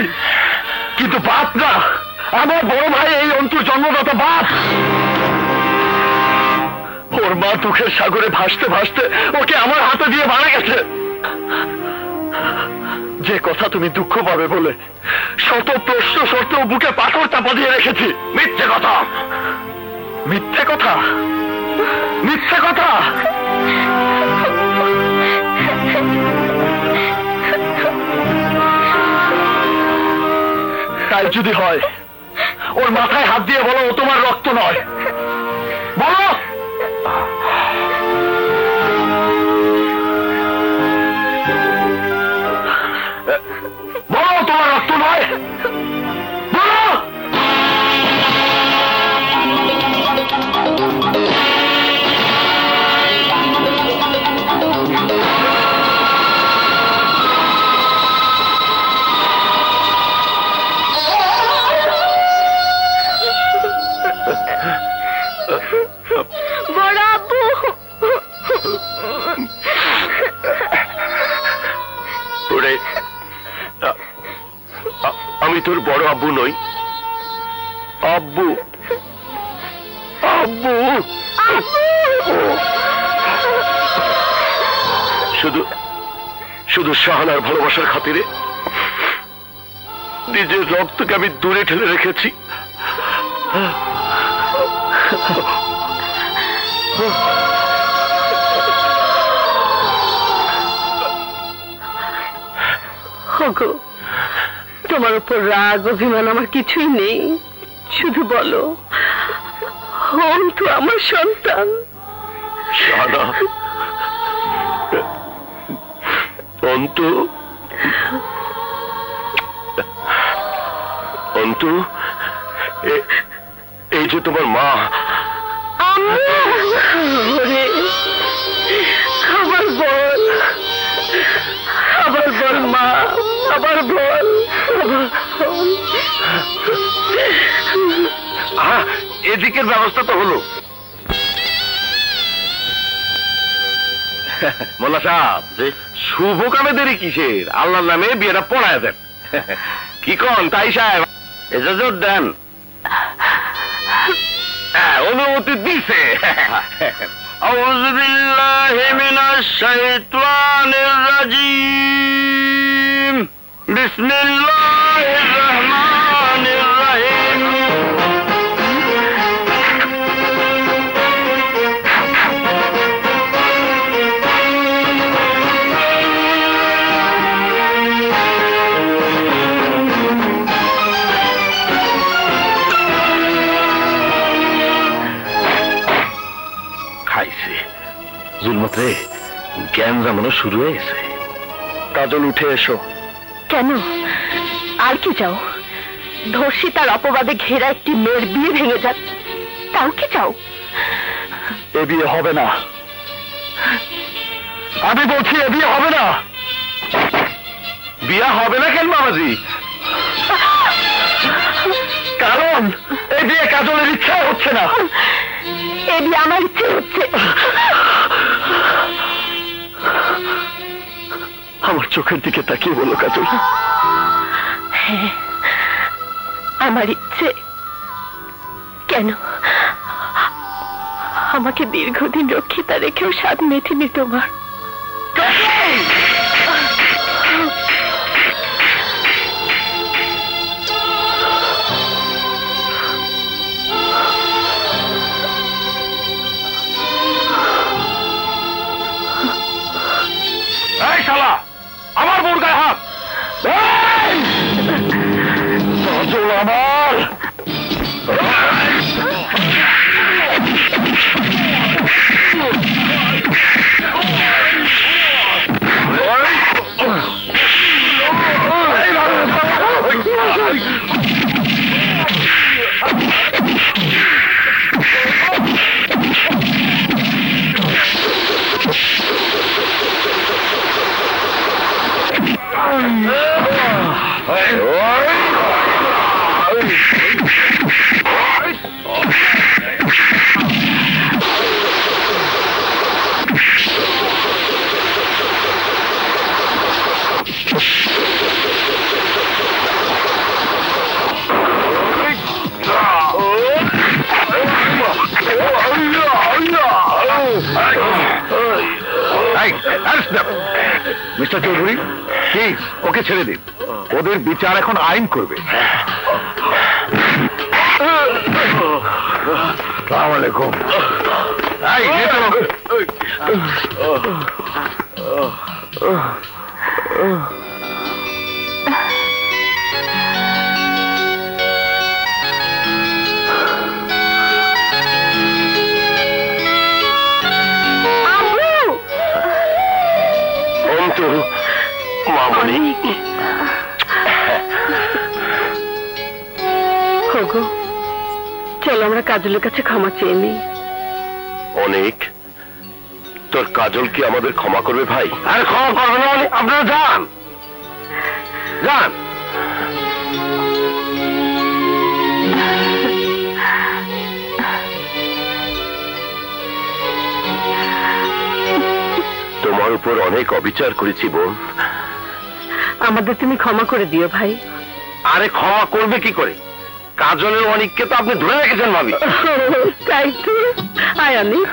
কিন্তু বাপ না, আমার বড় ভাই এই অন্তর জন্মদাতা বাপ। ওর মা দুঃখের সাগরে ভাসতে ভাসতে ওকে আমার হাতে দিয়ে মারা গেছে। যে কথা তুমি দুঃখ পাবে বলে শত প্রশ্ন সত্ত্বেও বুকে পাথর চাপা দিয়ে রেখেছি। মিথ্যে কথা, মিথ্যে কথা, মিথ্যে কথা। তাই যদি হয় ওর মাথায় হাত দিয়ে বলো ও তোমার রক্ত নয়। বলো বলো তোমার রক্ত নয়। বলো বড় আব্বু, ওরে, আমি তোর বড় আব্বু নই। আব্বু, আব্বু, শুধু শুধু শাহানার ভালোবাসার খাতিরে নিজের রক্তকে আমি দূরে ঠেলে রেখেছি। ওগো, তোমার উপর রাগ অভিমান আমার কিছুই নেই। শুধু বলো, অন্তু আমার সন্তান। শাহানা, অন্তু, অন্তু, এই যে তোমার মা। ওরে, আবার বল, আবার বল মা, আবার বল। এদিকের ব্যবস্থা তো হলো। মোল্লা সাহেব, শুভ কামে দেরি কিসের? আল্লাহর নামে বিয়েটা পড়ায় দেন। কি কন তাই সাহেব? এজাজত দেন। অনুমতি দিছে। আউযু বিল্লাহি মিনাশ শাইতানির রাজীম। বিসমিল্লাহির রহমানির রহিম। খাইছে জুলমত রে, জ্ঞান জামানো শুরু হয়ে গেছে। কাজল উঠে এসো। কেন? আর কি চাও? ধর্ষিতার অপবাদে ঘেরা একটি মেয়ের বিয়ে ভেঙে যাক, তাও কি চাও? এ বিয়ে হবে না। আমি বলছি এ বিয়ে হবে না। বিয়া হবে না কেন বাবাজি? কারণ এই বিয়ে কাজলের ইচ্ছায় হচ্ছে না। এ বিয়ে আমার ইচ্ছে হচ্ছে। আমার চোখের দিকে তাকিয়ে বলো কাজল। হ্যাঁ, আমার ইচ্ছে। কেন? আমাকে দীর্ঘদিন রক্ষিতা রেখেও স্বাদ মেটেনি তোমার। এই শালা, আমার বোর গায়ে হাত। কাজল আমার। মিস্টার চৌধুরী, প্লিজ ওকে ছেড়ে দিন, ওদের বিচার এখন আইন করবে। আসসালামু আলাইকুম। এই, নে চলো। অন্তু, মামনি, ওগো, চলো আমরা কাজলের কাছে ক্ষমা চেয়ে নিই। অনেক, তোর কাজল কি আমাদের ক্ষমা করবে ভাই? আরে ক্ষমা করবে না মানে আপনারা যান যান। তোমার উপর অনেক অবিচার করেছি বোন। আমাদের তুমি ক্ষমা করে দিও ভাই। আরে ক্ষমা করবে কি করে? কাজলের অনেককে তো আপনি ধরে রেখেছেন ভাবি। তাই তো, আয় অনেক।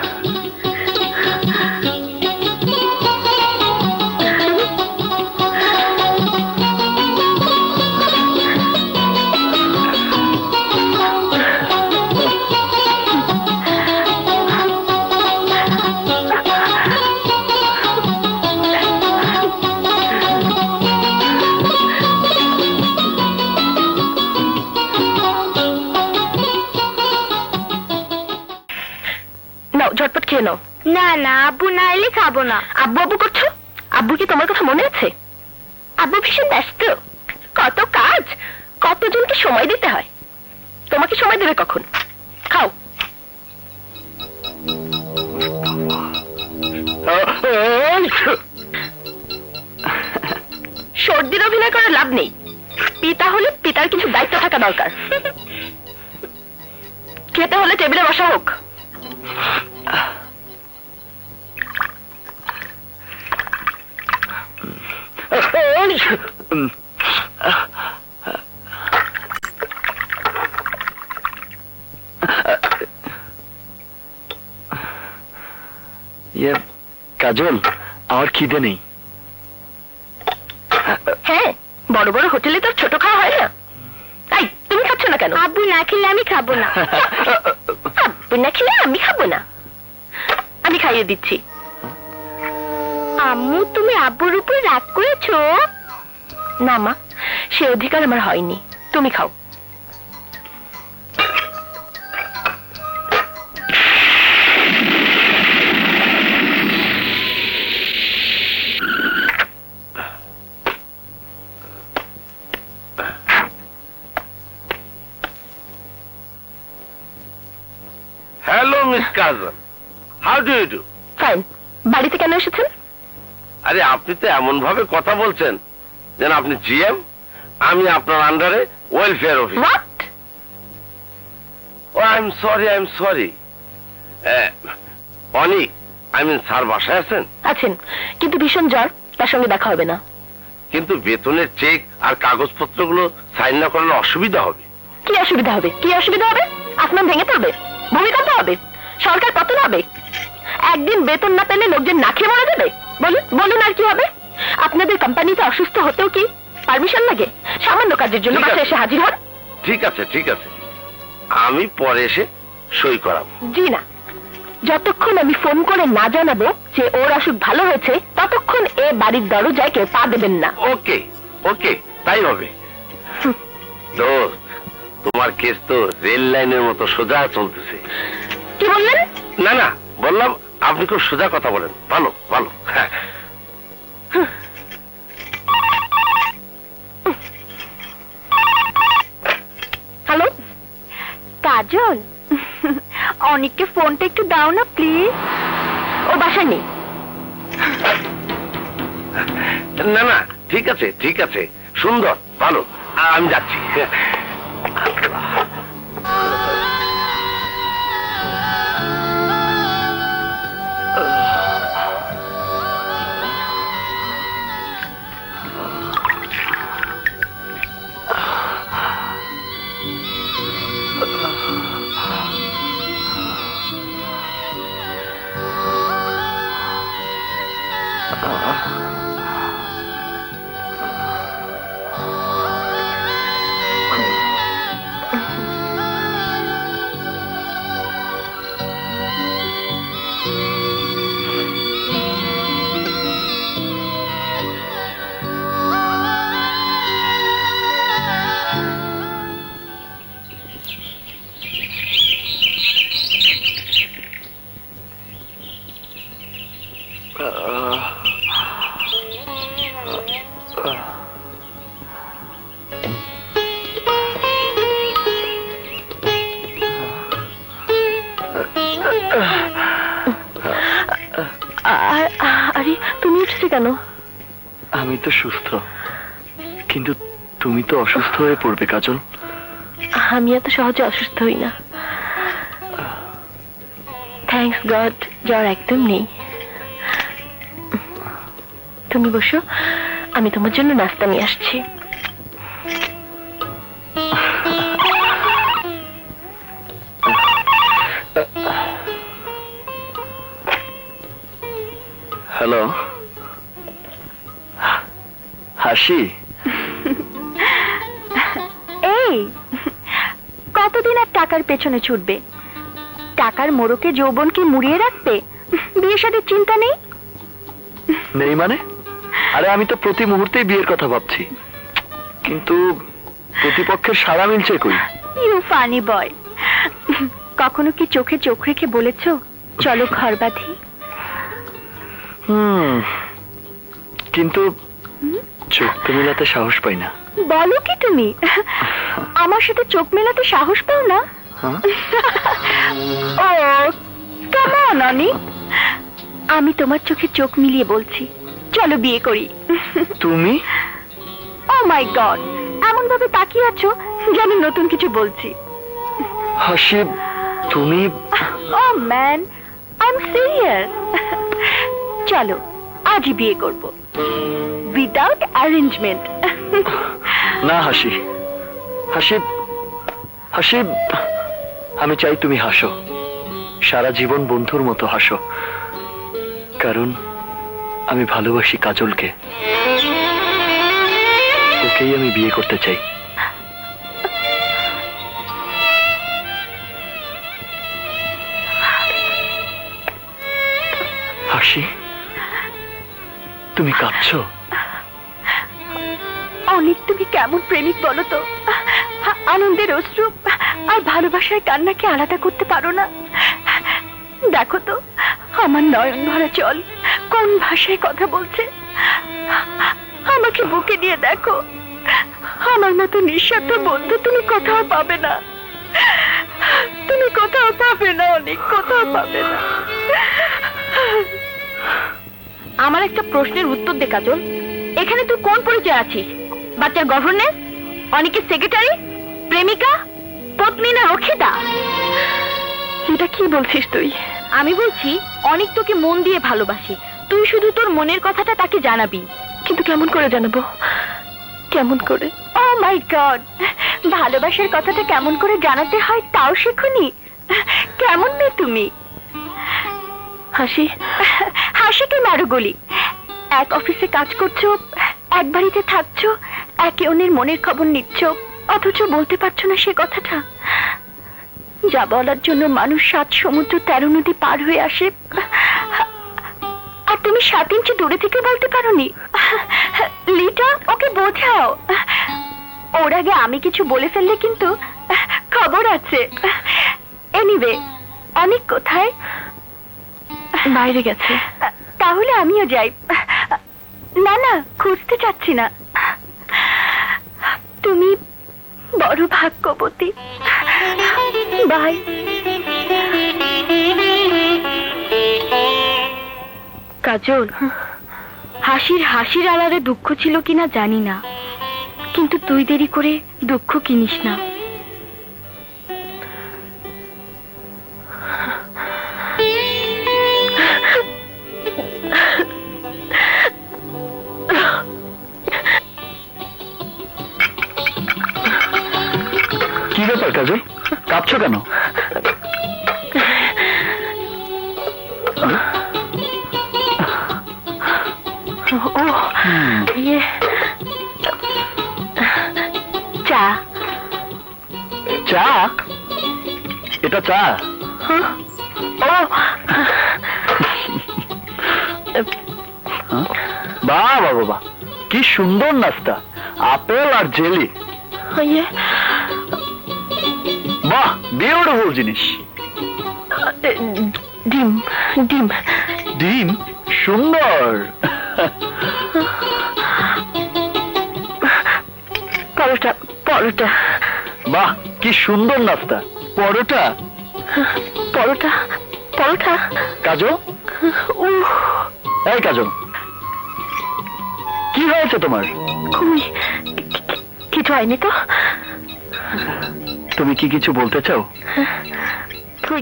নাও ঝটপট খেয়ে নাও। না না, আব্বু না এলে খাবো না। আব্বু আব্বু করছো? আব্বু কি তোমার কথা মনে আছে? আব্বু ভীষণ ব্যস্ত, কত কাজ, কতজনকে সময় দিতে হয়। তোমাকে সময় দেবে কখন? খাও। সর্দির অভিনয় করে লাভ নেই। পিতা হলে পিতার কিছু দায়িত্ব থাকা দরকার। খেতে হলে টেবিলে বসা হোক। কাজল, আমার খিদে নেই। হ্যাঁ, বড় বড় হোটেলে তো ছোট খাওয়া হয় না। তাই তুমি খাচ্ছ না কেন? আব্বু না খেলে আমি খাবো না। আব্বু না খেলে আমি খাবো না। আমি খাইয়ে দিচ্ছি। আম্মু, তুমি আব্বুর উপর রাগ করেছো? না মা, সে অধিকার আমার হয়নি। তুমি খাও। Hello miss Kajal, how do you do? Fine. বাড়িতে কেন এসেছেন? আরে আপনি তো এমন ভাবে কথা বলছেন যেন আপনি জিএম, আমি আপনার আন্ডারে welfare office. What? Oh I am sorry. অনেক, আই মিন স্যার বাসায় আছেন? আছেন, কিন্তু ভীষণ জ্বর, তার সঙ্গে দেখা হবে না। কিন্তু বেতনের চেক আর কাগজপত্রগুলো সাইন না করলে অসুবিধা হবে। কি অসুবিধা হবে? কি অসুবিধা হবে? আসমান ভেঙে পড়বে, ভূমিকম্প হবে, সরকার পতন হবে, একদিন বেতন না পেলে লোকজন না খেয়ে মারা যাবে। বলুন বলুন, আর কি হবে? আপনাদের কোম্পানিতে অসুস্থ হতেও কি পারমিশন লাগে? সামান্য কাজের জন্য ঠিক আছে। বাসায় এসে হাজির হন। ঠিক আছে, আমি পরে এসে সই করাবো। জি না, যতক্ষণ আমি ফোন করে না জানাবো যে ওর অসুখ ভালো হয়েছে, ততক্ষণ এ বাড়ির দরজায় কেউ পা দেবেন না। ওকে, তাই হবে। দোস্ত, তোমার কেস তো রেল লাইনের মতো সোজা চলতেছে। কি বললেন? না, বললাম আপনি খুব সোজা কথা বলেন। ভালো। হ্যাঁ। হ্যালো কাজল, অনেককে ফোনটা একটু দাও না প্লিজ। ও বাসায় নেই। না, ঠিক আছে, সুন্দর, ভালো, আমি যাচ্ছি। আরে তুমি উঠছে কেন? আমি তো সুস্থ, কিন্তু তুমি তো অসুস্থ হয়ে পড়বে কাজল। আমি এত সহজে অসুস্থ হই না। থ্যাঙ্কস গড, জ্বর একদম নেই। তুমি বসো, আমি তোমার জন্য নাস্তা নিয়ে আসছি। হ্যালো, হাসি। এই কতদিন আর টাকার পেছনে ছুটবে? টাকার মোড়কে যৌবনকে মুড়িয়ে রাখবে? বিয়ে শাদীর চিন্তা নেই? নেই মানে? আরে আমি তো প্রতি মুহূর্তেই বিয়ের কথা ভাবছি, কিন্তু প্রতিপক্ষের সাড়া মিলছে কই? ইউ ফানি বয়। কখনো কি চোখে চোখ রেখে বলেছো চলো ঘর বাঁধি? কিন্তু চোখ তো মেলাতে সাহস পাই না। বলো কি তুমি? আমার সাথে চোখ মেলাতে সাহস পাও না? ও কাম অন অনি, আমি তোমার চোখে চোখ মিলিয়ে বলছি চলো বিয়ে করি। তুমি? ও মাই গড, এমন ভাবে তাকিয়ে আছো যেন নতুন কিছু বলছি। হাসি, তুমি? ও ম্যান, আই এম সিরিয়াস। চলো আজই বিয়ে করব, উইদাউট অ্যারেঞ্জমেন্ট। না হাসি, হাসি, হাসি, আমি চাই তুমি হাসো, সারা জীবন বন্ধুর মতো হাসো, কারণ আমি ভালোবাসি কাজলকে, ওকেই আমি বিয়ে করতে চাই। হাসি, তুমি কাঁদছো? অনেক, তুমি কেমন প্রেমিক বলো তো? আনন্দের অশ্রু আর ভালোবাসার কান্নাকে আলাদা করতে পারো না। দেখো তো আমার নয়ন ভরা জল কোন ভাষায় কথা বলছে। আমাকে বুকে নিয়ে দেখো, আমার মতো নিঃস্বার্থ বন্ধু তুমি কোথাও পাবে না, তুমি কোথাও পাবে না, অনেক কোথাও পাবে না। আমার একটা প্রশ্নের উত্তর দে কাজল, এখানে তুই কোন পরিচয় আছিস? বাচ্চার গভর্নেন্স, অনেকের সেক্রেটারি, প্রেমিকা, পত্নী না রক্ষিতা? এটা কি বলছিস তুই? আমি বলছি অনেক তোকে মন দিয়ে ভালোবাসে, তুই শুধু তোর মনের কথাটা তাকে জানাবি। কিন্তু কেমন করে জানাবো? কেমন করে? ও মাই গড, ভালোবাসার কথাটা কেমন করে জানাতে হয় তাও শেখনি? কেমন মেয়ে তুমি? হাসি, হাসিকে মারো গলি। এক অফিসে কাজ করছো, এক বাড়িতে থাকছো, একে অন্যের মনের খবর নিচ্ছ, অথচ বলতে পারছো না সে কথাটা যা বলার জন্য মানুষ 7 সমুদ্র 13 নদী পার হয়ে আসে, আর তুমি 7 ইঞ্চি দূরে থেকে বলতে পারোনি। লিটা, ওকে বোঝাও। ওর আগে আমি কিছু বলে ফেললে কিন্তু খবর আছে। এনিওয়ে, অনেক কোথায়? বাইরে গেছে। তাহলে আমিও যাই। না না, খুঁজতে চাচ্ছি না, তুমি বড় ভাগ্যবতী। বাই। কাজল, হাসির আড়ালে দুঃখ ছিল কিনা জানি না, কিন্তু তুই দেরি করে দুঃখ কিনিস না। কি ব্যাপার কাজল, কাঁপছো কেন? ও ইয়ে, চা। চা? এটা চা? ও বাহ বাহ বাহ, কি সুন্দর নাস্তা, আপেল আর জেলি। ইয়ে, বাহ, বিউটিফুল জিনিস। ডিম ডিম ডিম? সুন্দর। পরোটা পরোটা বাহ, কি সুন্দর নাস্তা। পরোটা? পরোটা পরোটা কাজল, এই কাজল, কি হয়েছে তোমার? কই, কিছু হয়নি তো। তুমি কি কিছু বলতে চাও? কই